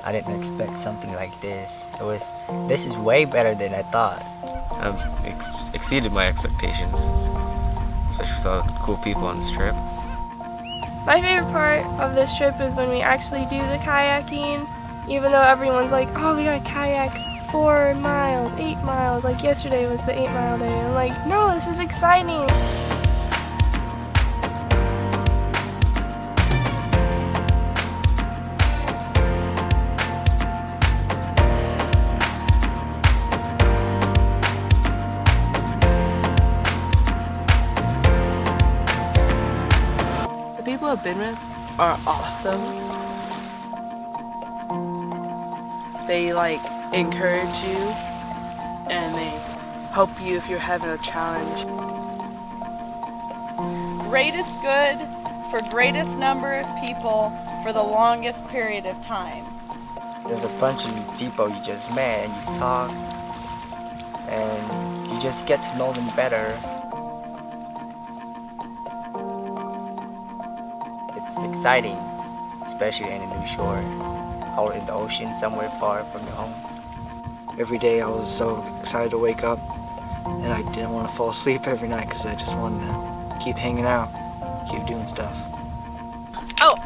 I didn't expect something like this. This is way better than I thought. Exceeded my expectations, especially with all the cool people on this trip. My favorite part of this trip is when we actually do the kayaking, even though everyone's like, oh, we gotta kayak 4 miles, 8 miles, like yesterday was the 8-mile day. I'm like, no, this is exciting. The people I've been with are awesome. They encourage you and they help you if you're having a challenge. Greatest good for greatest number of people for the longest period of time. There's a bunch of people you just met and you talk and you just get to know them better. It's exciting, especially in a new shore, out in the ocean somewhere far from your home. Every day I was so excited to wake up, and I didn't want to fall asleep every night because I just wanted to keep hanging out, keep doing stuff. Oh,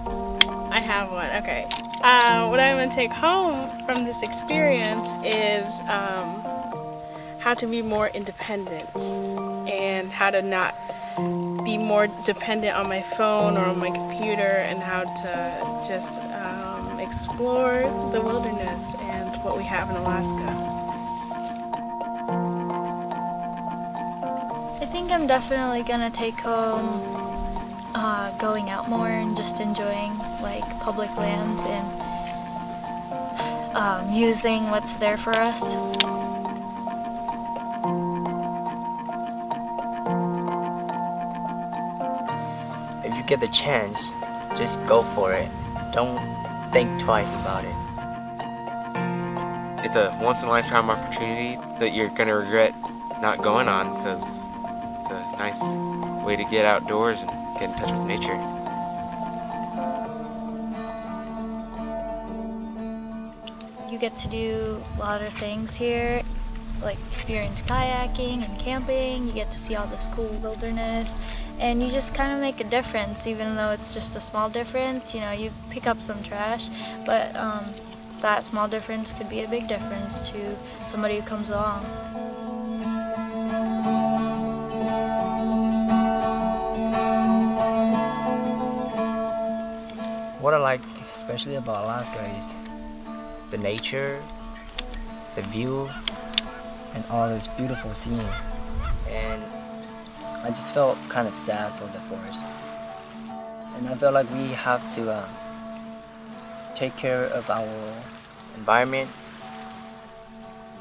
I have one. Okay. What I'm going to take home from this experience is how to be more independent and how to not be more dependent on my phone or on my computer, and how to just explore the wilderness and what we have in Alaska. I think I'm definitely gonna take home going out more and just enjoying public lands and using what's there for us. If you get the chance, just go for it. Don't think twice about it. It's a once-in-a-lifetime opportunity that you're going to regret not going on, because it's a nice way to get outdoors and get in touch with nature. You get to do a lot of things here, like experience kayaking and camping. You get to see all this cool wilderness, and you just kind of make a difference, even though it's just a small difference. You know, you pick up some trash, but that small difference could be a big difference to somebody who comes along. What I like especially about Alaska is the nature, the view, and all this beautiful scene. And I just felt kind of sad for the forest. And I felt like we have to take care of our environment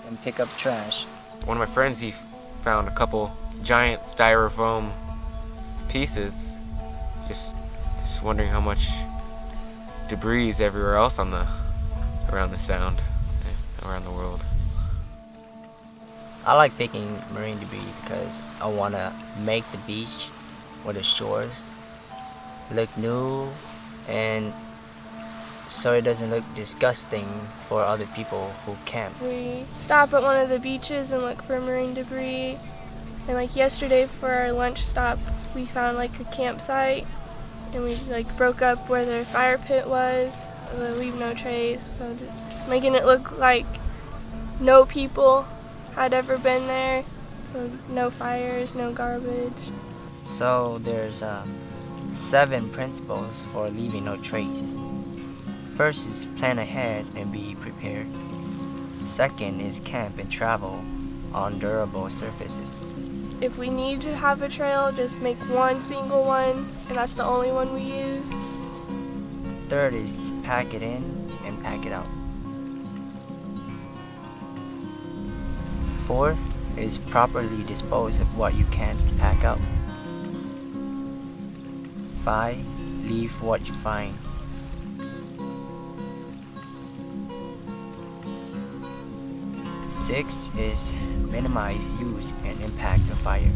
and pick up trash. One of my friends, he found a couple giant styrofoam pieces, just wondering how much debris is everywhere else around the sound, around the world. I like picking marine debris because I want to make the beach or the shores look new, and so it doesn't look disgusting for other people who camp. We stop at one of the beaches and look for marine debris. And yesterday for our lunch stop, we found a campsite, and we broke up where their fire pit was, leave no trace. So just making it look like no people had ever been there. So no fires, no garbage. So there's 7 principles for leaving no trace. First is plan ahead and be prepared. Second is camp and travel on durable surfaces. If we need to have a trail, just make one single one, and that's the only one we use. Third is pack it in and pack it out. Fourth is properly dispose of what you can't pack up. 5. Leave what you find. 6 is minimize use and impact of fire.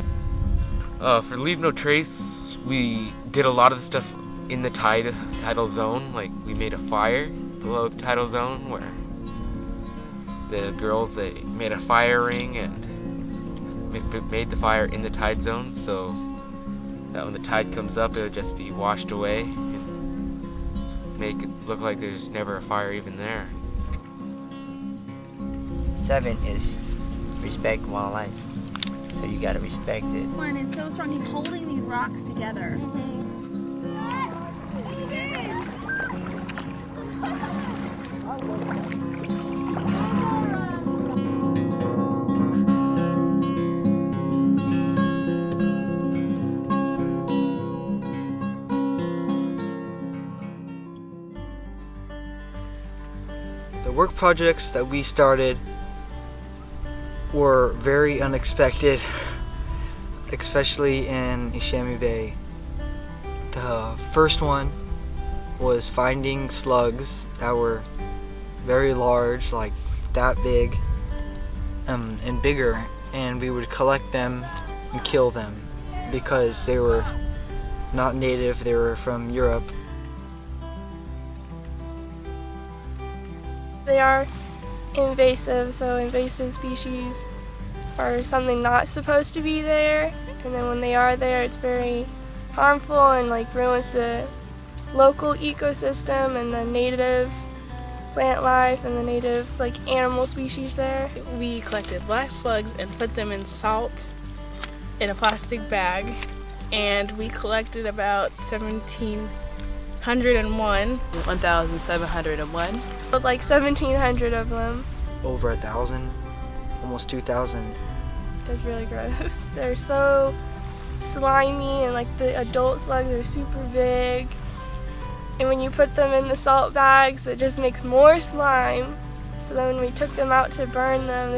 For Leave No Trace, we did a lot of the stuff in the tidal zone. We made a fire below the tidal zone where the girls, they made a fire ring and made the fire in the tide zone so that when the tide comes up, it would just be washed away and make it look like there's never a fire even there. 7 is respect wildlife. So you gotta respect it. One is so strong. He's holding these rocks together. The work projects that we started were very unexpected, especially in Ishami Bay. The first one was finding slugs that were very large, like that big, and bigger, and we would collect them and kill them because they were not native, they were from Europe. They are invasive, so invasive species are something not supposed to be there, and then when they are there, it's very harmful and like ruins the local ecosystem and the native plant life and the native like animal species there. We collected black slugs and put them in salt in a plastic bag, and we collected about 1,701. 1,701. But like 1,700 of them. Over 1,000, almost 2,000. It was really gross. They're so slimy, and like the adult slugs are super big. And when you put them in the salt bags, it just makes more slime. So then when we took them out to burn them,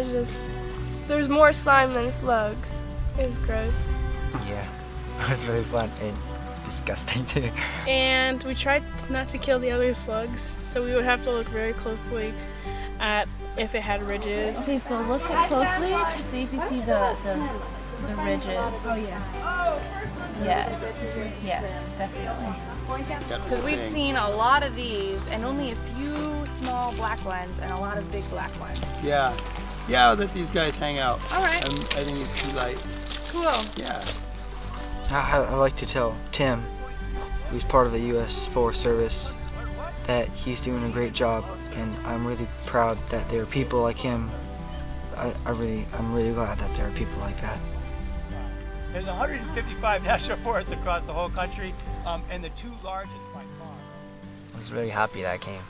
there's more slime than slugs. It was gross. Yeah, it was very fun and disgusting too. And we tried not to kill the other slugs, so we would have to look very closely at if it had ridges. Okay, so look closely to see if you see the ridges. Oh yeah. Yes, definitely. Because we've seen a lot of these, and only a few small black ones, and a lot of big black ones. Yeah, I'll let these guys hang out. All right. I think it's too light. Cool. Yeah. I like to tell Tim, who's part of the US Forest Service, that he's doing a great job, and I'm really proud that there are people like him. I'm really glad that there are people like that. There's 155 national forests across the whole country, and the 2 largest by far. I was really happy that I came.